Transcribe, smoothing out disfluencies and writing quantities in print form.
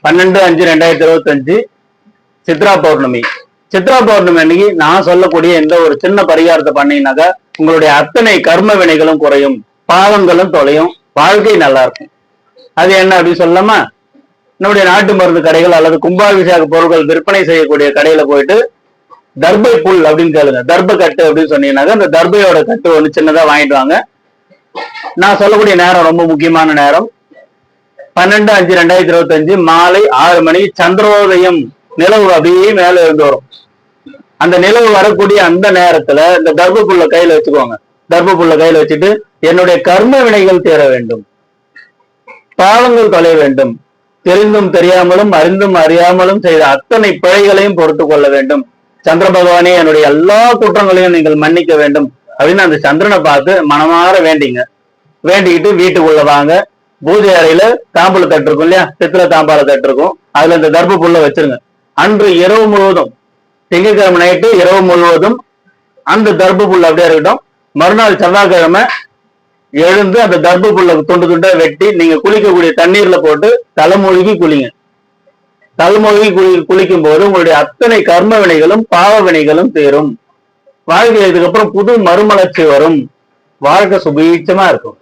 12/5/2025 சித்ரா பௌர்ணமி. சித்ரா பௌர்ணமி அன்னைக்கு நான் சொல்லக்கூடிய எந்த ஒரு சின்ன பரிகாரத்தை பண்ணீங்கன்னாக்கா உங்களுடைய அத்தனை கர்ம வினைகளும் குறையும், பாவங்களும் தொலையும், வாழ்க்கை நல்லா இருக்கும். அது என்ன அப்படின்னு சொல்லலாமா? நம்முடைய நாட்டு மருந்து கடைகள் அல்லது கும்பாபிஷேக பொருட்கள் விற்பனை செய்யக்கூடிய கடையில போயிட்டு தர்பை புல் அப்படின்னு கேளுங்க. தர்ப கட்டு அப்படின்னு சொன்னீங்கன்னாக்கா அந்த தர்பையோட கட்டு ஒன்று சின்னதா வாங்கிட்டு வாங்க. நான் சொல்லக்கூடிய நேரம் ரொம்ப முக்கியமான நேரம். 12/5/2025 மாலை 6 மணிக்கு சந்திரோதயம், நிலவு அப்படியே மேல இருந்து வரும். அந்த நிலவு வரக்கூடிய அந்த நேரத்துல இந்த தர்ப புல்ல கையில வச்சுக்கோங்க. தர்ப புல்ல கையில வச்சுட்டு என்னுடைய கர்ம வினைகள் தீர வேண்டும், பாவங்கள் தொலைய வேண்டும், தெரிந்தும் தெரியாமலும் அறிந்தும் அறியாமலும் செய்த அத்தனை பிழைகளையும் பொறுத்து கொள்ள வேண்டும், சந்திர பகவானே என்னுடைய எல்லா குற்றங்களையும் நீங்கள் மன்னிக்க வேண்டும் அப்படின்னு அந்த சந்திரனை பார்த்து மனமாற வேண்டிங்க. வேண்டிக்கிட்டு வீட்டுக்குள்ள வாங்க. பூஜை அறையில தாம்பூல தட்டு இருக்கும் இல்லையா, பித்தளை தாம்பால தட்டு இருக்கும், அதுல இந்த தர்ப புல்ல வச்சிருங்க. அன்று இரவு முழுவதும், திங்கட்கிழமை நைட்டு இரவு முழுவதும் அந்த தர்ப புல் அப்படியே இருக்கட்டும். மறுநாள் செவ்வாய்க்கிழமை எழுந்து அந்த தர்ப புல்ல துண்டு துண்டா வெட்டி நீங்க குளிக்கக்கூடிய தண்ணீர்ல போட்டு தலைமொழிகி குளிங்க. தலைமொழிகி குளிக்கும் போது உங்களுடைய அத்தனை கர்ம வினைகளும் பாவ வினைகளும் தீரும். வாழ்க்கை இதுக்கப்புறம் புது மறுமலர்ச்சி வரும். வாழ்க்கை சுபீட்சமா இருக்கும்.